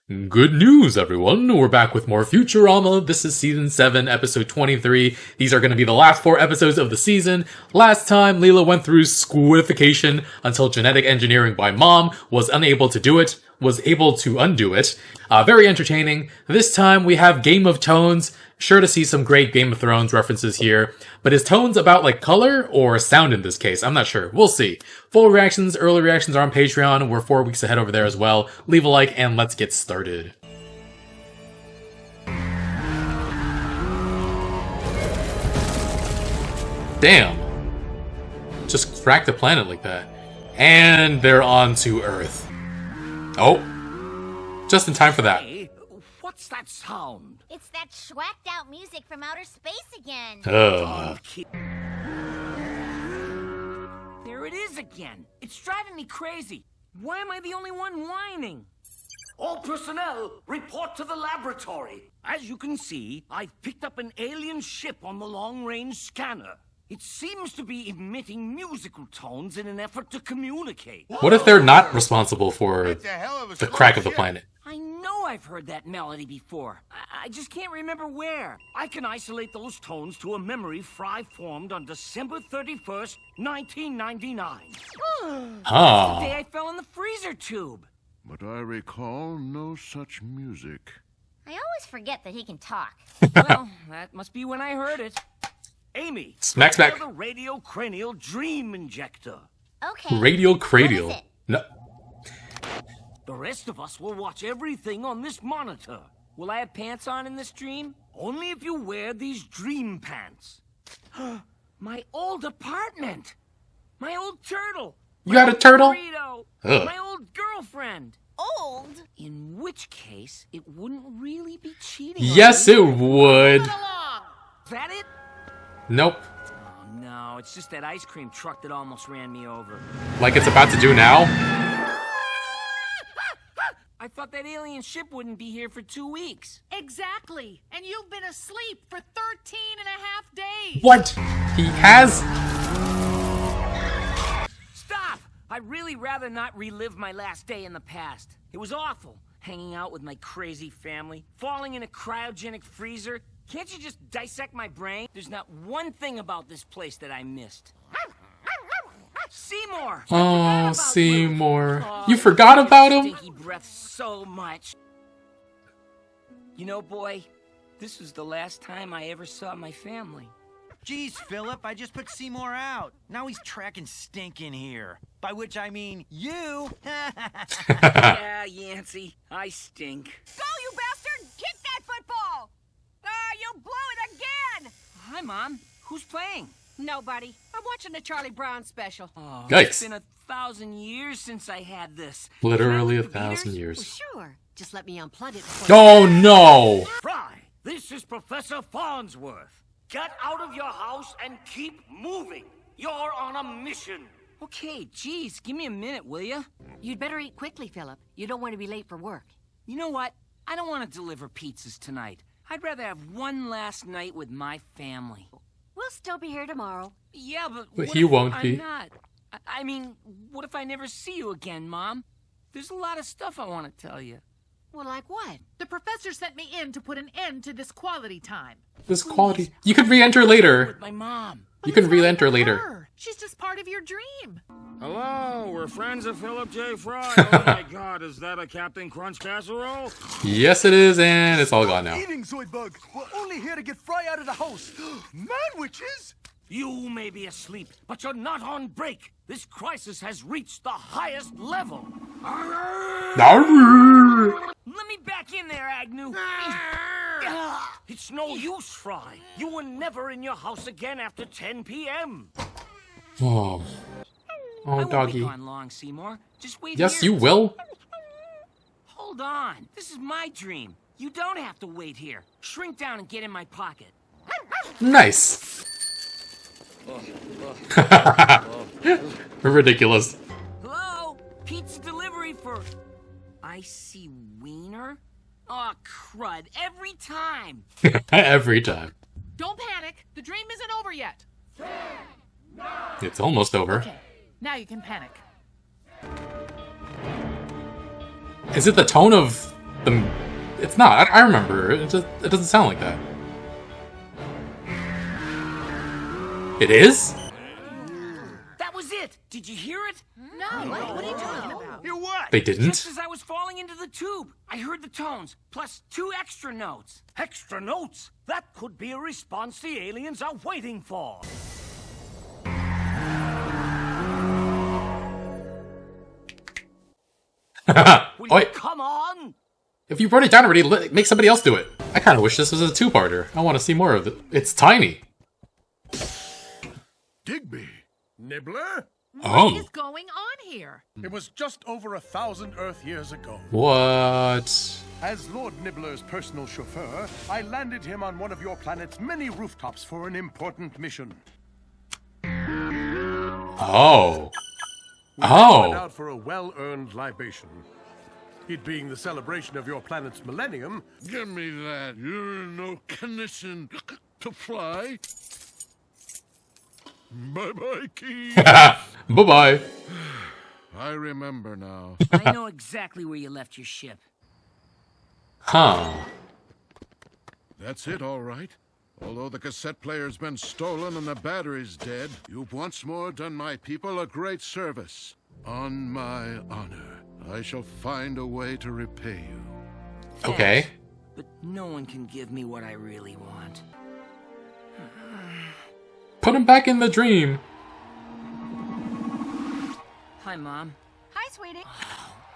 Good news, everyone. We're back with more Futurama. This is Season 7, Episode 23. These are going to be the last 4 episodes of the season. Last time, Leela went through squidification until genetic engineering by Mom was unable to do it, was able to undo it. Very entertaining. This time, we have Game of Tones. Sure to see some great Game of Thrones references here. But is tones about, like, color or sound in this case? I'm not sure. We'll see. Full reactions, early reactions are on Patreon. We're 4 weeks ahead over there as well. Leave a like and let's get started. Damn. Just cracked the planet like that. And they're on to Earth. Oh. Just in time for that. Hey, what's that sound? It's that schwacked out music from outer space again. There it is again. It's driving me crazy. Why am I the only one whining? All personnel, report to the laboratory. As you can see, I've picked up an alien ship on the long-range scanner. It seems to be emitting musical tones in an effort to communicate. What if they're not responsible for the crack of the planet? I know I've heard that melody before. I just can't remember where. I can isolate those tones to a memory Fry formed on December 31st, 1999. That's the day I fell in the freezer tube. But I recall no such music. I always forget that he can talk. Well, that must be when I heard it. Amy, Smack. the radiocranial dream injector. Okay. Radiocranial. What is it? No. The rest of us will watch everything on this monitor. Will I have pants on in this dream? Only if you wear these dream pants. My old apartment. My old turtle. You had a turtle? Burrito. Ugh. My old girlfriend. Old? In which case, it wouldn't really be cheating. Yes, it would. Is that it? Nope. Oh, no, it's just that ice cream truck that almost ran me over. Like it's about to do now? I thought that alien ship wouldn't be here for 2 weeks. Exactly. And you've been asleep for 13 and a half days. What? He has? Stop! I'd really rather not relive my last day in the past. It was awful. Hanging out with my crazy family, falling in a cryogenic freezer. Can't you just dissect my brain? There's not one thing about this place that I missed. Seymour! Oh, Seymour. You forgot about him? Stinky breath so much. You know, boy, this was the last time I ever saw my family. Geez, Philip, I just put Seymour out. Now he's tracking stink in here. By which I mean you. Yeah, Yancey, I stink. Go, you bastard! Kick that football! You blew it again! Hi, Mom. Who's playing? Nobody. I'm watching the Charlie Brown special. Oh, Yikes. It's been 1,000 years since I had this. Literally Can I look at 1,000 the years. Sure. Just let me unplug it before Oh no! Fry, this is Professor Farnsworth. Get out of your house and keep moving. You're on a mission. Okay, geez, give me a minute, will you? You'd better eat quickly, Philip. You don't want to be late for work. You know what? I don't want to deliver pizzas tonight. I'd rather have one last night with my family. We'll still be here tomorrow. Yeah, but But what he if won't I'm be. not? I mean, what if I never see you again, Mom? There's a lot of stuff I want to tell you. Well, like what? The professor sent me in to put an end to this quality time. This quality. You could re-enter later. With my mom. You can What's wrong re-enter with later. her? She's just part of your dream. Hello, we're friends of Philip J. Fry. Oh my God, is that a Captain Crunch casserole? Yes, it is, and it's all gone now. Eating, Zoidbug. We're only here to get Fry out of the house. Man-witches? You may be asleep, but you're not on break. This crisis has reached the highest level. Let me back in there, Agnew. It's no use, Fry. You were never in your house again after 10 p.m. Oh. I Oh, won't be doggy. gone long, Seymour. Just wait Yes, here. you will. Hold on. This is my dream. You don't have to wait here. Shrink down and get in my pocket. Nice. Ridiculous. Hello? Pizza delivery for... Icy Wiener? Aw, crud. Every time. Every time. Don't panic. The dream isn't over yet. It's almost over. Okay, now you can panic. Is it the tone of It's not. I remember. It doesn't sound like that. It is? That was it. Did you hear it? No, what are you talking about? You what? They didn't? Just as I was falling into the tube, I heard the tones, plus 2 extra notes. Extra notes? That could be a response the aliens are waiting for. Will you come on? If you wrote it down already, make somebody else do it. I kind of wish this was a 2-parter. I want to see more of it. It's tiny. Digby. Nibbler? What is going on here? It was just over 1,000 Earth years ago. What? As Lord Nibbler's personal chauffeur, I landed him on one of your planet's many rooftops for an important mission. Oh. Went Oh. out for a well-earned libation. It being the celebration of your planet's millennium. Give me that. You're no condition to fly. Bye-bye, Key. Bye-bye. I remember now. I know exactly where you left your ship. Huh. That's it, all right. Although the cassette player's been stolen and the battery's dead, you've once more done my people a great service. On my honor, I shall find a way to repay you. Okay. Thanks, but no one can give me what I really want. Put him back in the dream. Hi, Mom. Hi, sweetie.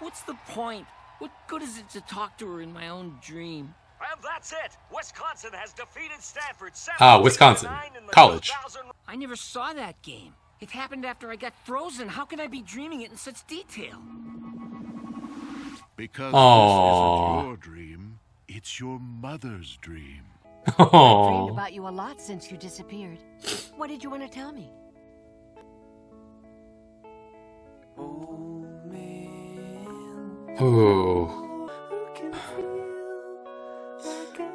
What's the point? What good is it to talk to her in my own dream? And that's it. Wisconsin has defeated Stanford. Wisconsin. College. I never saw that game. It happened after I got frozen. How can I be dreaming it in such detail? Because Aww. this isn't your dream, it's your mother's dream. Dreamed Oh. about you a lot since you disappeared. What did you want to tell me? Ooh.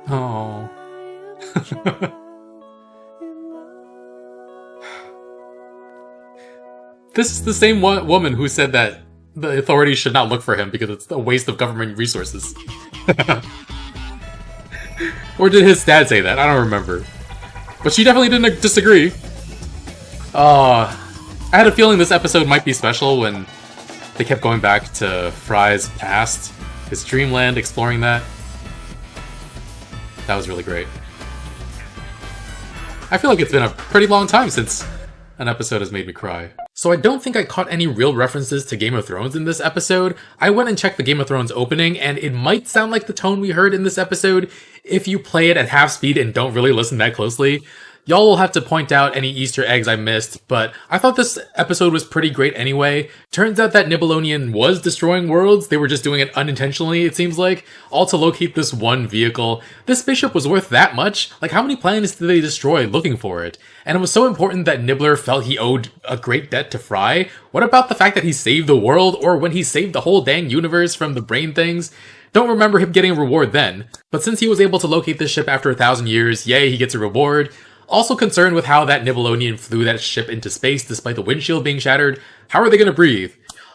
Oh. This is the same woman who said that the authorities should not look for him because it's a waste of government resources. Or did his dad say that? I don't remember. But she definitely didn't disagree. I had a feeling this episode might be special when they kept going back to Fry's past, his dreamland, exploring that. That was really great. I feel like it's been a pretty long time since an episode has made me cry. So I don't think I caught any real references to Game of Thrones in this episode. I went and checked the Game of Thrones opening, and it might sound like the tone we heard in this episode if you play it at half speed and don't really listen that closely. Y'all will have to point out any Easter eggs I missed, but I thought this episode was pretty great anyway. Turns out that Nibelonian was destroying worlds, they were just doing it unintentionally, it seems like, all to locate this one vehicle. This spaceship was worth that much? Like, how many planets did they destroy looking for it? And it was so important that Nibbler felt he owed a great debt to Fry? What about the fact that he saved the world, or when he saved the whole dang universe from the brain things? Don't remember him getting a reward then, but since he was able to locate this ship after 1,000 years, yay, he gets a reward. Also concerned with how that Nibelonian flew that ship into space despite the windshield being shattered. How are they going to breathe?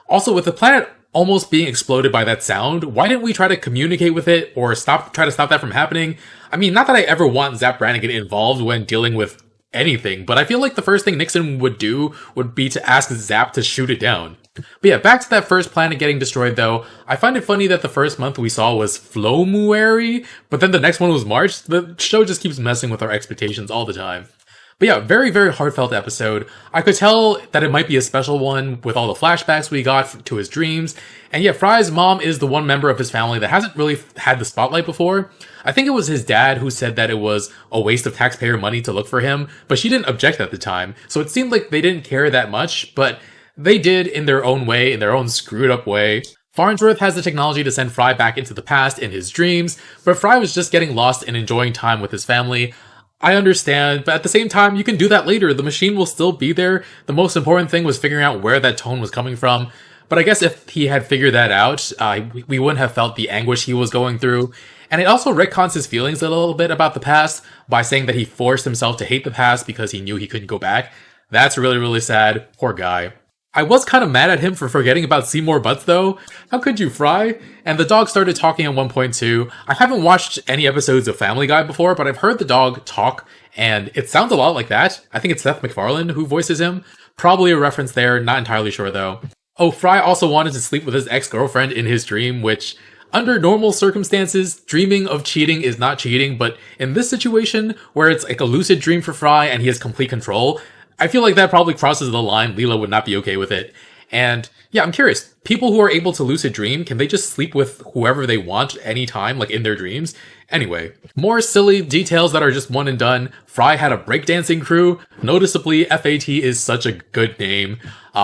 Also, with the planet almost being exploded by that sound, why didn't we try to communicate with it or try to stop that from happening? I mean, not that I ever want Zap Brannigan involved when dealing with anything, but I feel like the first thing Nixon would do would be to ask Zap to shoot it down. But yeah, back to that first planet getting destroyed though. I find it funny that the first month we saw was Flomuary, but then the next one was March. The show just keeps messing with our expectations all the time. But yeah, very, very heartfelt episode. I could tell that it might be a special one with all the flashbacks we got to his dreams. And yeah, Fry's mom is the one member of his family that hasn't really had the spotlight before. I think it was his dad who said that it was a waste of taxpayer money to look for him, but she didn't object at the time. So it seemed like they didn't care that much, but they did in their own way, in their own screwed up way. Farnsworth has the technology to send Fry back into the past in his dreams, but Fry was just getting lost and enjoying time with his family. I understand, but at the same time, you can do that later. The machine will still be there. The most important thing was figuring out where that tone was coming from. But I guess if he had figured that out, we wouldn't have felt the anguish he was going through. And it also retcons his feelings a little bit about the past by saying that he forced himself to hate the past because he knew he couldn't go back. That's really, really sad. Poor guy. I was kind of mad at him for forgetting about Seymour Butts though. How could you, Fry? And the dog started talking at one point too. I haven't watched any episodes of Family Guy before, but I've heard the dog talk, and it sounds a lot like that. I think it's Seth MacFarlane who voices him. Probably a reference there, not entirely sure though. Oh, Fry also wanted to sleep with his ex-girlfriend in his dream, which, under normal circumstances, dreaming of cheating is not cheating, but in this situation, where it's like a lucid dream for Fry and he has complete control, I feel like that probably crosses the line. Leela would not be okay with it. And yeah, I'm curious. People who are able to lucid dream, can they just sleep with whoever they want anytime, like in their dreams? Anyway, more silly details that are just one and done. Fry had a breakdancing crew. Noticeably, FAT is such a good name.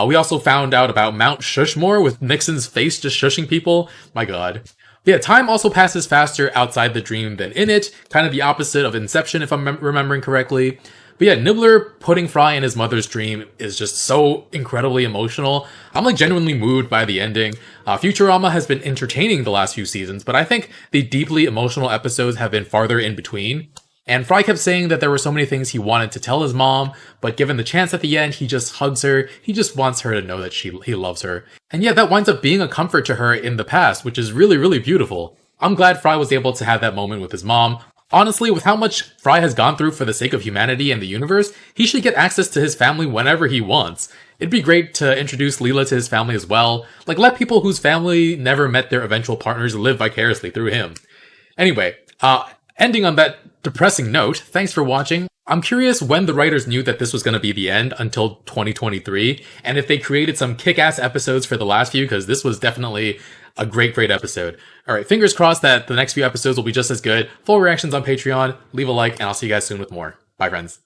We also found out about Mount Shushmore with Nixon's face just shushing people. My god. But yeah, time also passes faster outside the dream than in it. Kind of the opposite of Inception, if I'm remembering correctly. But yeah, Nibbler putting Fry in his mother's dream is just so incredibly emotional. I'm like genuinely moved by the ending. Futurama has been entertaining the last few seasons, but I think the deeply emotional episodes have been farther in between. And Fry kept saying that there were so many things he wanted to tell his mom, but given the chance at the end, he just hugs her. He just wants her to know that he loves her. And yeah, that winds up being a comfort to her in the past, which is really, really beautiful. I'm glad Fry was able to have that moment with his mom. Honestly, with how much Fry has gone through for the sake of humanity and the universe, he should get access to his family whenever he wants. It'd be great to introduce Leela to his family as well. Like, let people whose family never met their eventual partners live vicariously through him. Anyway, ending on that depressing note, thanks for watching. I'm curious when the writers knew that this was going to be the end until 2023, and if they created some kick-ass episodes for the last few, because this was definitely a great episode. Alright, fingers crossed that the next few episodes will be just as good. Full reactions on Patreon, leave a like, and I'll see you guys soon with more. Bye, friends.